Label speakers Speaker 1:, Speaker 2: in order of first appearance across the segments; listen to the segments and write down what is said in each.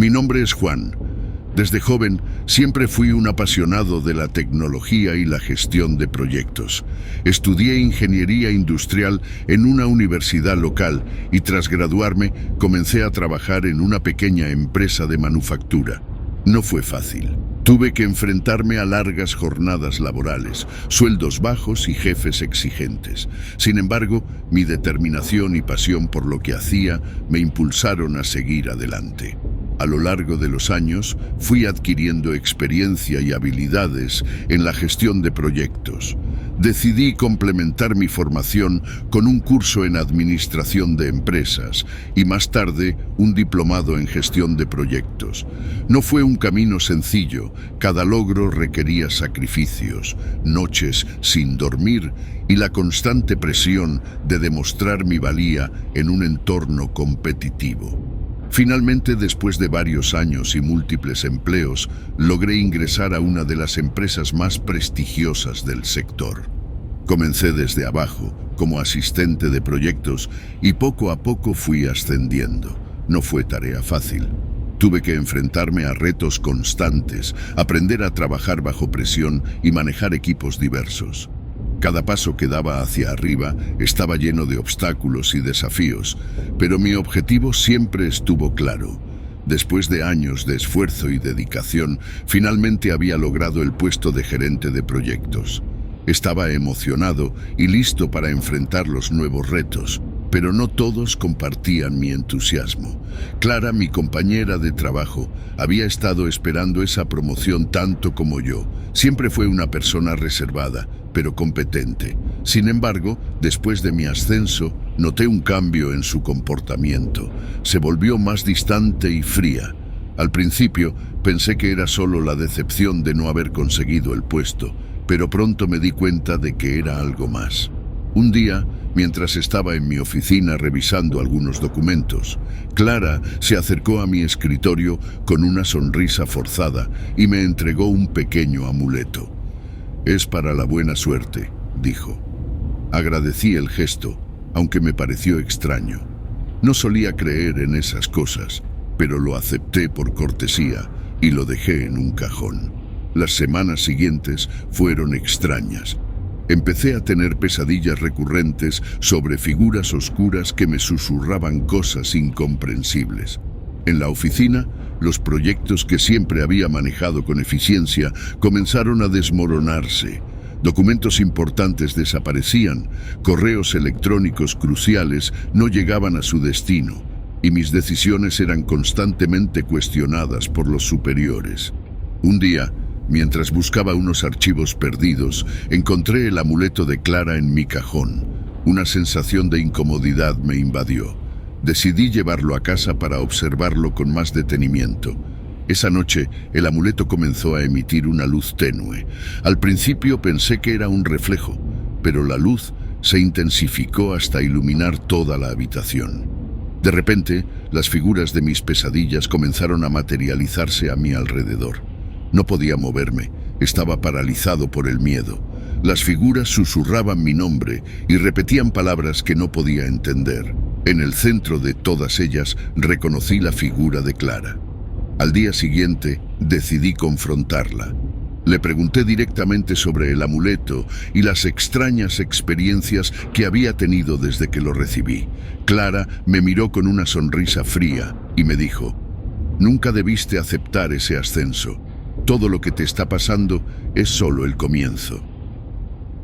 Speaker 1: Mi nombre es Juan. Desde joven siempre fui un apasionado de la tecnología y la gestión de proyectos. Estudié ingeniería industrial en una universidad local y tras graduarme comencé a trabajar en una pequeña empresa de manufactura. No fue fácil. Tuve que enfrentarme a largas jornadas laborales, sueldos bajos y jefes exigentes. Sin embargo, mi determinación y pasión por lo que hacía me impulsaron a seguir adelante. A lo largo de los años, fui adquiriendo experiencia y habilidades en la gestión de proyectos. Decidí complementar mi formación con un curso en administración de empresas y más tarde un diplomado en gestión de proyectos. No fue un camino sencillo, cada logro requería sacrificios, noches sin dormir y la constante presión de demostrar mi valía en un entorno competitivo. Finalmente, después de varios años y múltiples empleos, logré ingresar a una de las empresas más prestigiosas del sector. Comencé desde abajo, como asistente de proyectos, y poco a poco fui ascendiendo. No fue tarea fácil. Tuve que enfrentarme a retos constantes, aprender a trabajar bajo presión y manejar equipos diversos. Cada paso que daba hacia arriba estaba lleno de obstáculos y desafíos, pero mi objetivo siempre estuvo claro. Después de años de esfuerzo y dedicación, finalmente había logrado el puesto de gerente de proyectos. Estaba emocionado y listo para enfrentar los nuevos retos, pero no todos compartían mi entusiasmo. Clara, mi compañera de trabajo, había estado esperando esa promoción tanto como yo. Siempre fue una persona reservada, pero competente. Sin embargo, después de mi ascenso, noté un cambio en su comportamiento. Se volvió más distante y fría. Al principio, pensé que era solo la decepción de no haber conseguido el puesto, pero pronto me di cuenta de que era algo más. Un día, mientras estaba en mi oficina revisando algunos documentos, Clara se acercó a mi escritorio con una sonrisa forzada y me entregó un pequeño amuleto. «Es para la buena suerte», dijo. Agradecí el gesto, aunque me pareció extraño. No solía creer en esas cosas, pero lo acepté por cortesía y lo dejé en un cajón. Las semanas siguientes fueron extrañas. Empecé a tener pesadillas recurrentes sobre figuras oscuras que me susurraban cosas incomprensibles. En la oficina, los proyectos que siempre había manejado con eficiencia comenzaron a desmoronarse. Documentos importantes desaparecían, correos electrónicos cruciales no llegaban a su destino, y mis decisiones eran constantemente cuestionadas por los superiores. Un día, mientras buscaba unos archivos perdidos, encontré el amuleto de Clara en mi cajón. Una sensación de incomodidad me invadió. Decidí llevarlo a casa para observarlo con más detenimiento. Esa noche, el amuleto comenzó a emitir una luz tenue. Al principio pensé que era un reflejo, pero la luz se intensificó hasta iluminar toda la habitación. De repente, las figuras de mis pesadillas comenzaron a materializarse a mi alrededor. No podía moverme, estaba paralizado por el miedo. Las figuras susurraban mi nombre y repetían palabras que no podía entender. En el centro de todas ellas reconocí la figura de Clara. Al día siguiente decidí confrontarla. Le pregunté directamente sobre el amuleto y las extrañas experiencias que había tenido desde que lo recibí. Clara me miró con una sonrisa fría y me dijo: «Nunca debiste aceptar ese ascenso. Todo lo que te está pasando es solo el comienzo».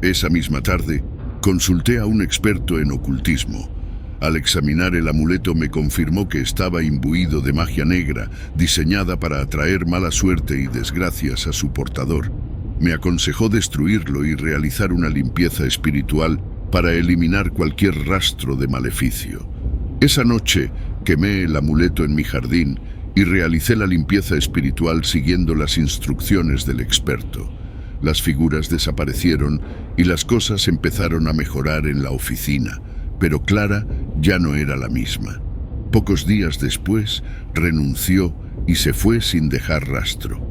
Speaker 1: Esa misma tarde, consulté a un experto en ocultismo. Al examinar el amuleto me confirmó que estaba imbuido de magia negra, diseñada para atraer mala suerte y desgracias a su portador. Me aconsejó destruirlo y realizar una limpieza espiritual para eliminar cualquier rastro de maleficio. Esa noche quemé el amuleto en mi jardín y realicé la limpieza espiritual siguiendo las instrucciones del experto. Las figuras desaparecieron y las cosas empezaron a mejorar en la oficina. Pero Clara ya no era la misma. Pocos días después, renunció y se fue sin dejar rastro.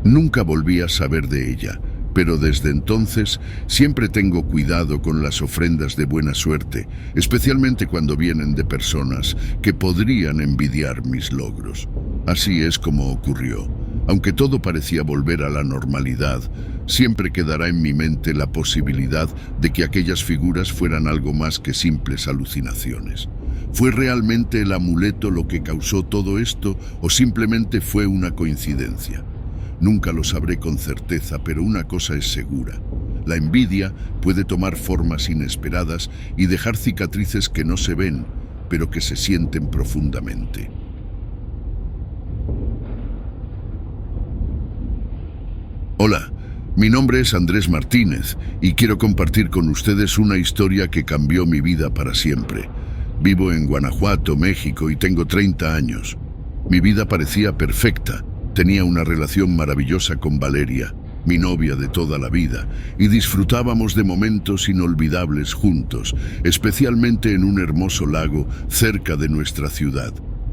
Speaker 1: Nunca volví a saber de ella, Pero desde entonces siempre tengo cuidado con las ofrendas de buena suerte, especialmente cuando vienen de personas que podrían envidiar mis logros. Así es como ocurrió. Aunque todo parecía volver a la normalidad, siempre quedará en mi mente la posibilidad de que aquellas figuras fueran algo más que simples alucinaciones. ¿Fue realmente el amuleto lo que causó todo esto o simplemente fue una coincidencia? Nunca lo sabré con certeza, pero una cosa es segura. La envidia puede tomar formas inesperadas y dejar cicatrices que no se ven, pero que se sienten profundamente. Hola, mi nombre es Andrés Martínez y quiero compartir con ustedes una historia que cambió mi vida para siempre. Vivo en Guanajuato, México, y tengo 30 años. Mi vida parecía perfecta. Tenía una relación maravillosa con Valeria, mi novia de toda la vida, y disfrutábamos de momentos inolvidables juntos, especialmente en un hermoso lago cerca de nuestra ciudad.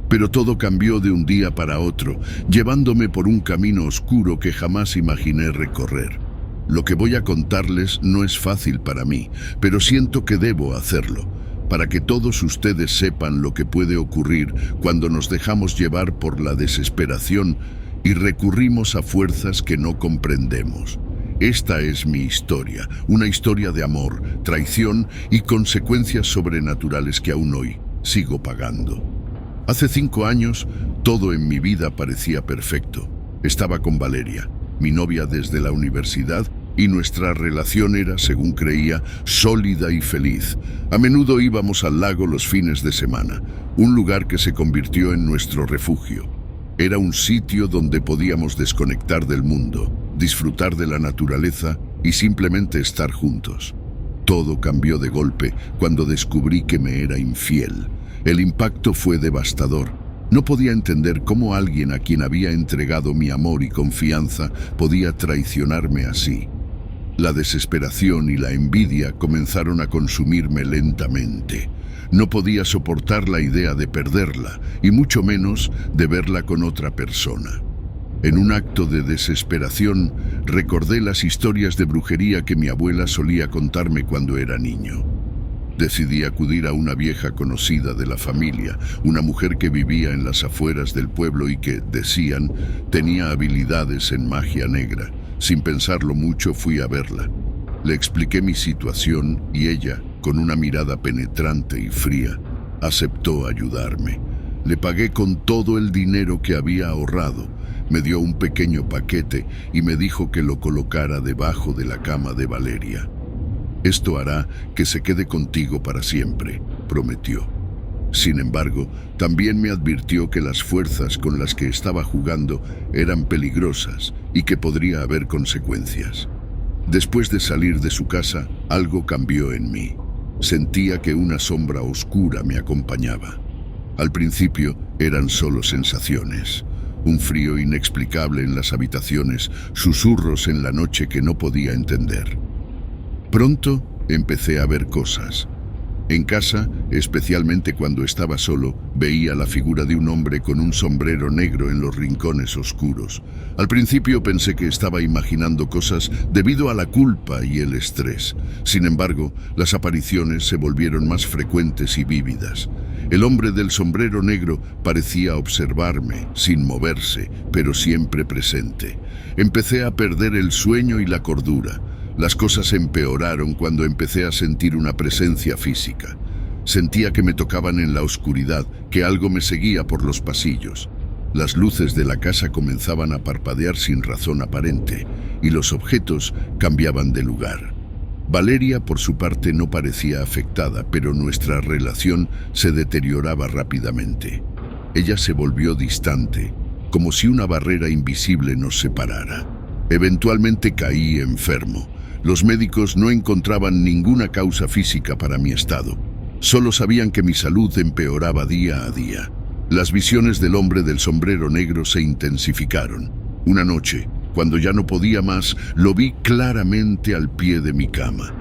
Speaker 1: Pero todo cambió de un día para otro, llevándome por un camino oscuro que jamás imaginé recorrer. Lo que voy a contarles no es fácil para mí, pero siento que debo hacerlo, para que todos ustedes sepan lo que puede ocurrir cuando nos dejamos llevar por la desesperación y recurrimos a fuerzas que no comprendemos. Esta es mi historia, una historia de amor, traición y consecuencias sobrenaturales que aún hoy sigo pagando. Hace 5 años, todo en mi vida parecía perfecto. Estaba con Valeria, mi novia desde la universidad, y nuestra relación era, según creía, sólida y feliz. A menudo íbamos al lago los fines de semana, un lugar que se convirtió en nuestro refugio. Era un sitio donde podíamos desconectar del mundo, disfrutar de la naturaleza y simplemente estar juntos. Todo cambió de golpe cuando descubrí que me era infiel. El impacto fue devastador. No podía entender cómo alguien a quien había entregado mi amor y confianza podía traicionarme así. La desesperación y la envidia comenzaron a consumirme lentamente. No podía soportar la idea de perderla, y mucho menos de verla con otra persona. En un acto de desesperación, recordé las historias de brujería que mi abuela solía contarme cuando era niño. Decidí acudir a una vieja conocida de la familia, una mujer que vivía en las afueras del pueblo y que, decían, tenía habilidades en magia negra. Sin pensarlo mucho, fui a verla. Le expliqué mi situación y ella, con una mirada penetrante y fría, aceptó ayudarme. Le pagué con todo el dinero que había ahorrado. Me dio un pequeño paquete y me dijo que lo colocara debajo de la cama de Valeria. Esto hará que se quede contigo para siempre, prometió. Sin embargo, también me advirtió que las fuerzas con las que estaba jugando eran peligrosas y que podría haber consecuencias. Después de salir de su casa, algo cambió en mí. Sentía que una sombra oscura me acompañaba. Al principio eran solo sensaciones. Un frío inexplicable en las habitaciones, susurros en la noche que no podía entender. Pronto empecé a ver cosas. En casa, especialmente cuando estaba solo, veía la figura de un hombre con un sombrero negro en los rincones oscuros. Al principio pensé que estaba imaginando cosas debido a la culpa y el estrés. Sin embargo, las apariciones se volvieron más frecuentes y vívidas. El hombre del sombrero negro parecía observarme, sin moverse, pero siempre presente. Empecé a perder el sueño y la cordura. Las cosas empeoraron cuando empecé a sentir una presencia física. Sentía que me tocaban en la oscuridad, que algo me seguía por los pasillos. Las luces de la casa comenzaban a parpadear sin razón aparente, y los objetos cambiaban de lugar. Valeria, por su parte, no parecía afectada, pero nuestra relación se deterioraba rápidamente. Ella se volvió distante, como si una barrera invisible nos separara. Eventualmente caí enfermo. Los médicos no encontraban ninguna causa física para mi estado. Solo sabían que mi salud empeoraba día a día. Las visiones del hombre del sombrero negro se intensificaron. Una noche, cuando ya no podía más, lo vi claramente al pie de mi cama.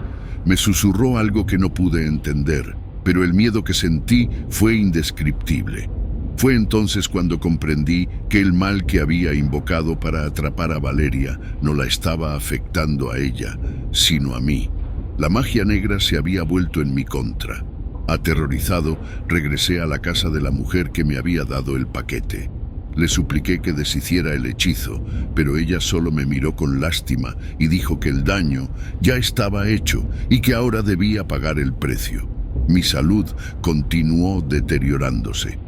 Speaker 1: Me susurró algo que no pude entender, pero el miedo que sentí fue indescriptible. Fue entonces cuando comprendí que el mal que había invocado para atrapar a Valeria no la estaba afectando a ella, sino a mí. La magia negra se había vuelto en mi contra. Aterrorizado, regresé a la casa de la mujer que me había dado el paquete. Le supliqué que deshiciera el hechizo, pero ella solo me miró con lástima y dijo que el daño ya estaba hecho y que ahora debía pagar el precio. Mi salud continuó deteriorándose.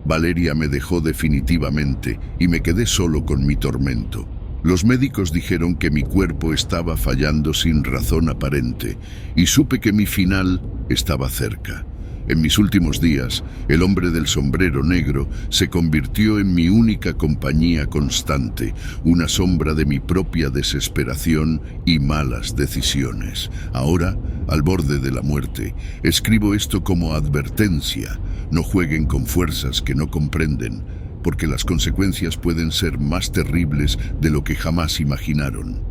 Speaker 1: Valeria me dejó definitivamente y me quedé solo con mi tormento. Los médicos dijeron que mi cuerpo estaba fallando sin razón aparente y supe que mi final estaba cerca. En mis últimos días, el hombre del sombrero negro se convirtió en mi única compañía constante, una sombra de mi propia desesperación y malas decisiones. Ahora, al borde de la muerte, escribo esto como advertencia. No jueguen con fuerzas que no comprenden, porque las consecuencias pueden ser más terribles de lo que jamás imaginaron.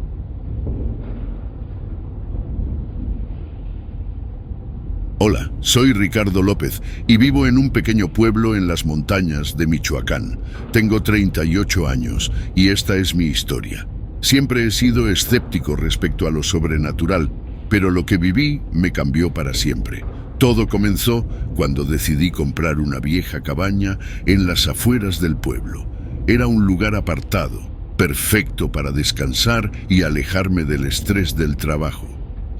Speaker 1: Hola, soy Ricardo López y vivo en un pequeño pueblo en las montañas de Michoacán. Tengo 38 años y esta es mi historia. Siempre he sido escéptico respecto a lo sobrenatural, pero lo que viví me cambió para siempre. Todo comenzó cuando decidí comprar una vieja cabaña en las afueras del pueblo. Era un lugar apartado, perfecto para descansar y alejarme del estrés del trabajo.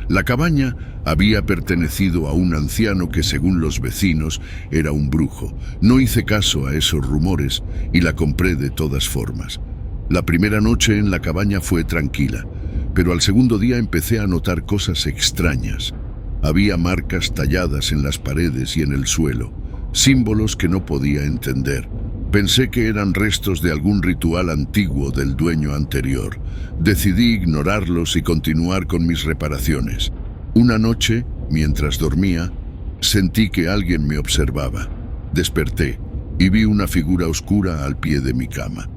Speaker 1: La cabaña había pertenecido a un anciano que, según los vecinos, era un brujo. No hice caso a esos rumores y la compré de todas formas. La primera noche en la cabaña fue tranquila, pero al segundo día empecé a notar cosas extrañas. Había marcas talladas en las paredes y en el suelo, símbolos que no podía entender. Pensé que eran restos de algún ritual antiguo del dueño anterior. Decidí ignorarlos y continuar con mis reparaciones. Una noche, mientras dormía, sentí que alguien me observaba. Desperté y vi una figura oscura al pie de mi cama.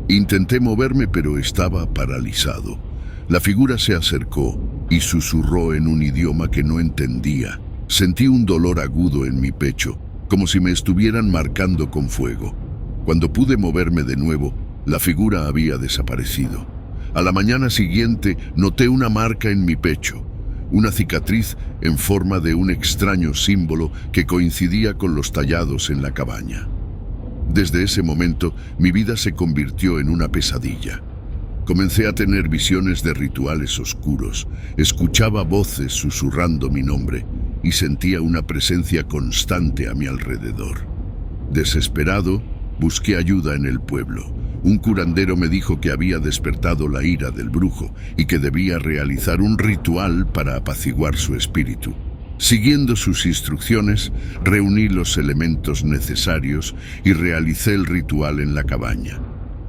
Speaker 1: Intenté moverme, pero estaba paralizado. La figura se acercó y susurró en un idioma que no entendía. Sentí un dolor agudo en mi pecho, como si me estuvieran marcando con fuego. Cuando pude moverme de nuevo, la figura había desaparecido. A la mañana siguiente noté una marca en mi pecho, una cicatriz en forma de un extraño símbolo que coincidía con los tallados en la cabaña. Desde ese momento, mi vida se convirtió en una pesadilla. Comencé a tener visiones de rituales oscuros, escuchaba voces susurrando mi nombre y sentía una presencia constante a mi alrededor. Desesperado, busqué ayuda en el pueblo. Un curandero me dijo que había despertado la ira del brujo y que debía realizar un ritual para apaciguar su espíritu. Siguiendo sus instrucciones, reuní los elementos necesarios y realicé el ritual en la cabaña.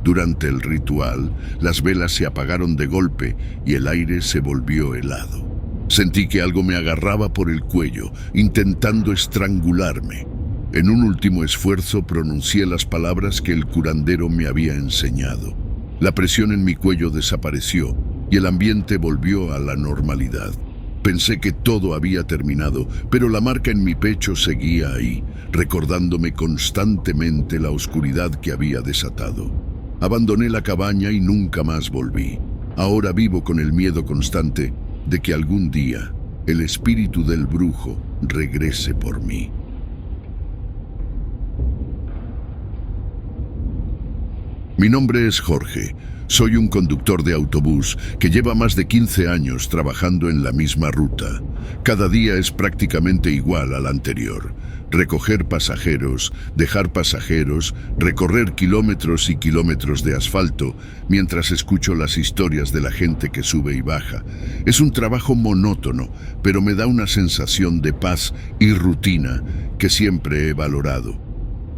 Speaker 1: Durante el ritual, las velas se apagaron de golpe y el aire se volvió helado. Sentí que algo me agarraba por el cuello, intentando estrangularme. En un último esfuerzo pronuncié las palabras que el curandero me había enseñado. La presión en mi cuello desapareció y el ambiente volvió a la normalidad. Pensé que todo había terminado, pero la marca en mi pecho seguía ahí, recordándome constantemente la oscuridad que había desatado. Abandoné la cabaña y nunca más volví. Ahora vivo con el miedo constante de que algún día el espíritu del brujo regrese por mí. Mi nombre es Jorge. Soy un conductor de autobús que lleva más de 15 años trabajando en la misma ruta. Cada día es prácticamente igual al anterior. Recoger pasajeros, dejar pasajeros, recorrer kilómetros y kilómetros de asfalto mientras escucho las historias de la gente que sube y baja. Es un trabajo monótono, pero me da una sensación de paz y rutina que siempre he valorado.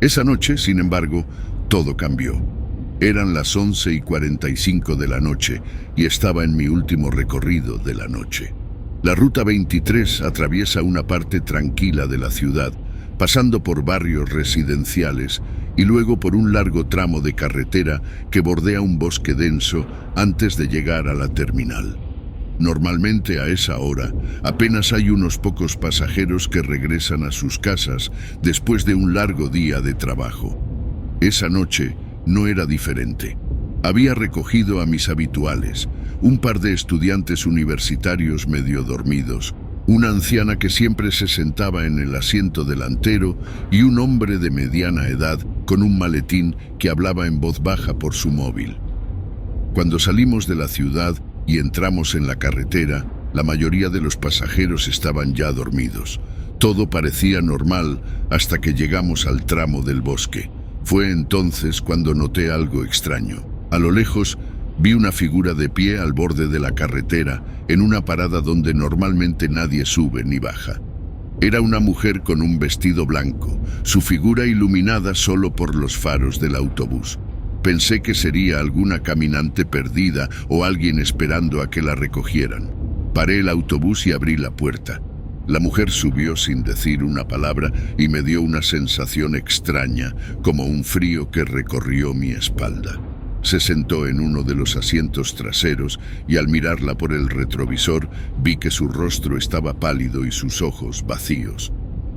Speaker 1: Esa noche, sin embargo, todo cambió. Eran las 11:45 de la noche y estaba en mi último recorrido de la noche. La Ruta 23 atraviesa una parte tranquila de la ciudad, pasando por barrios residenciales y luego por un largo tramo de carretera que bordea un bosque denso antes de llegar a la terminal. Normalmente a esa hora apenas hay unos pocos pasajeros que regresan a sus casas después de un largo día de trabajo. Esa noche no era diferente. Había recogido a mis habituales, un par de estudiantes universitarios medio dormidos, una anciana que siempre se sentaba en el asiento delantero y un hombre de mediana edad con un maletín que hablaba en voz baja por su móvil. Cuando salimos de la ciudad y entramos en la carretera, la mayoría de los pasajeros estaban ya dormidos. Todo parecía normal hasta que llegamos al tramo del bosque. Fue entonces cuando noté algo extraño. A lo lejos, vi una figura de pie al borde de la carretera, en una parada donde normalmente nadie sube ni baja. Era una mujer con un vestido blanco, su figura iluminada solo por los faros del autobús. Pensé que sería alguna caminante perdida o alguien esperando a que la recogieran. Paré el autobús y abrí la puerta. La mujer subió sin decir una palabra y me dio una sensación extraña, como un frío que recorrió mi espalda. Se sentó en uno de los asientos traseros y al mirarla por el retrovisor vi que su rostro estaba pálido y sus ojos vacíos.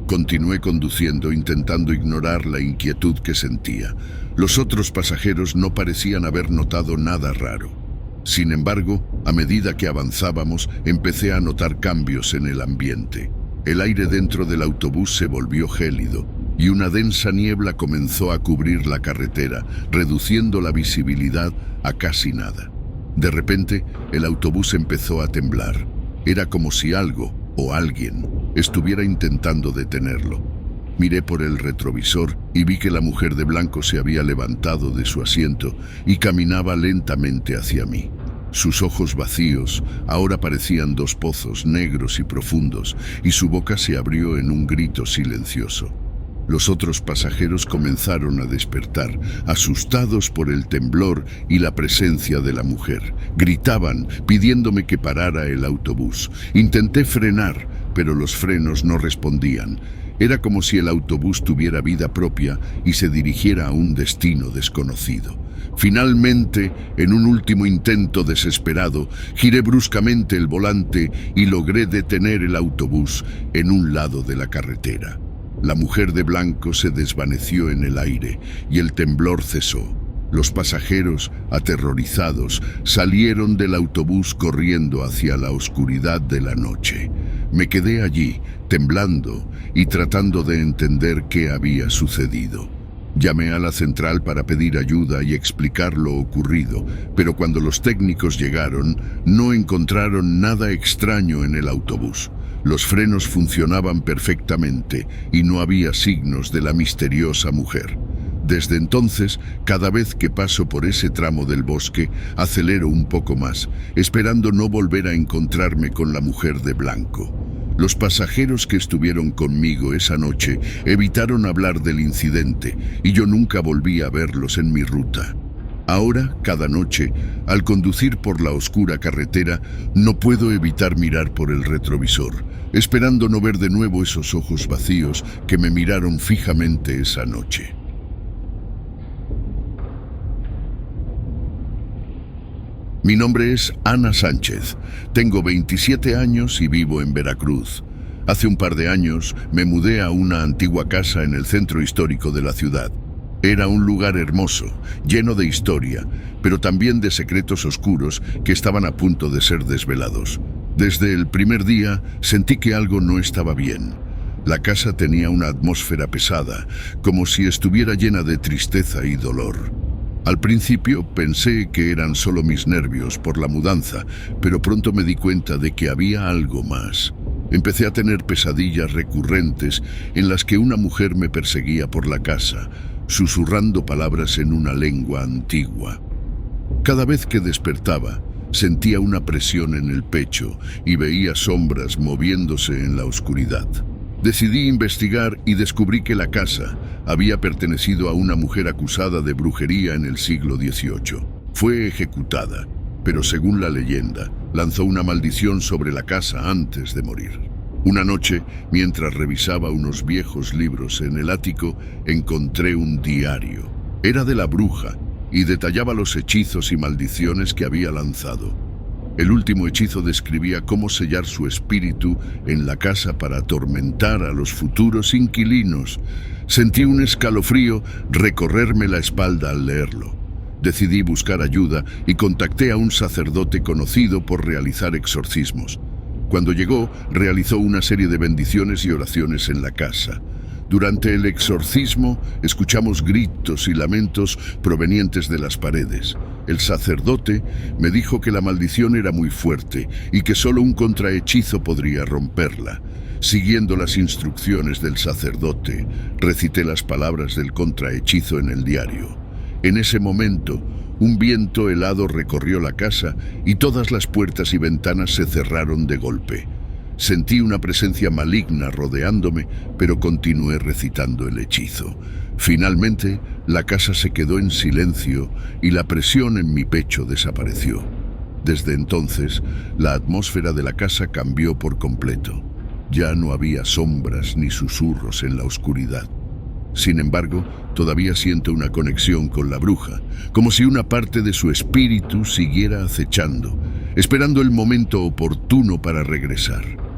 Speaker 1: Continué conduciendo intentando ignorar la inquietud que sentía. Los otros pasajeros no parecían haber notado nada raro. Sin embargo, a medida que avanzábamos, empecé a notar cambios en el ambiente. El aire dentro del autobús se volvió gélido y una densa niebla comenzó a cubrir la carretera, reduciendo la visibilidad a casi nada. De repente, el autobús empezó a temblar. Era como si algo o alguien estuviera intentando detenerlo. Miré por el retrovisor y vi que la mujer de blanco se había levantado de su asiento y caminaba lentamente hacia mí. Sus ojos vacíos ahora parecían dos pozos negros y profundos, y su boca se abrió en un grito silencioso. Los otros pasajeros comenzaron a despertar, asustados por el temblor y la presencia de la mujer. Gritaban, pidiéndome que parara el autobús. Intenté frenar, pero los frenos no respondían. Era como si el autobús tuviera vida propia y se dirigiera a un destino desconocido. Finalmente, en un último intento desesperado, giré bruscamente el volante y logré detener el autobús en un lado de la carretera. La mujer de blanco se desvaneció en el aire y el temblor cesó. Los pasajeros, aterrorizados, salieron del autobús corriendo hacia la oscuridad de la noche. Me quedé allí, temblando y tratando de entender qué había sucedido. Llamé a la central para pedir ayuda y explicar lo ocurrido, pero cuando los técnicos llegaron, no encontraron nada extraño en el autobús. Los frenos funcionaban perfectamente y no había signos de la misteriosa mujer. Desde entonces, cada vez que paso por ese tramo del bosque, acelero un poco más, esperando no volver a encontrarme con la mujer de blanco. Los pasajeros que estuvieron conmigo esa noche evitaron hablar del incidente y yo nunca volví a verlos en mi ruta. Ahora, cada noche, al conducir por la oscura carretera, no puedo evitar mirar por el retrovisor, esperando no ver de nuevo esos ojos vacíos que me miraron fijamente esa noche. Mi nombre es Ana Sánchez, tengo 27 años y vivo en Veracruz. Hace un par de años me mudé a una antigua casa en el centro histórico de la ciudad. Era un lugar hermoso, lleno de historia, pero también de secretos oscuros que estaban a punto de ser desvelados. Desde el primer día sentí que algo no estaba bien. La casa tenía una atmósfera pesada, como si estuviera llena de tristeza y dolor. Al principio pensé que eran solo mis nervios por la mudanza, pero pronto me di cuenta de que había algo más. Empecé a tener pesadillas recurrentes en las que una mujer me perseguía por la casa, susurrando palabras en una lengua antigua. Cada vez que despertaba, sentía una presión en el pecho y veía sombras moviéndose en la oscuridad. Decidí investigar y descubrí que la casa había pertenecido a una mujer acusada de brujería en el siglo XVIII. Fue ejecutada, pero según la leyenda, lanzó una maldición sobre la casa antes de morir. Una noche, mientras revisaba unos viejos libros en el ático, encontré un diario. Era de la bruja y detallaba los hechizos y maldiciones que había lanzado. El último hechizo describía cómo sellar su espíritu en la casa para atormentar a los futuros inquilinos. Sentí un escalofrío recorrerme la espalda al leerlo. Decidí buscar ayuda y contacté a un sacerdote conocido por realizar exorcismos. Cuando llegó, realizó una serie de bendiciones y oraciones en la casa. Durante el exorcismo, escuchamos gritos y lamentos provenientes de las paredes. El sacerdote me dijo que la maldición era muy fuerte y que solo un contrahechizo podría romperla. Siguiendo las instrucciones del sacerdote, recité las palabras del contrahechizo en el diario. En ese momento, un viento helado recorrió la casa y todas las puertas y ventanas se cerraron de golpe. Sentí una presencia maligna rodeándome, pero continué recitando el hechizo. Finalmente, la casa se quedó en silencio y la presión en mi pecho desapareció. Desde entonces, la atmósfera de la casa cambió por completo. Ya no había sombras ni susurros en la oscuridad. Sin embargo, todavía siento una conexión con la bruja, como si una parte de su espíritu siguiera acechando, esperando el momento oportuno para regresar.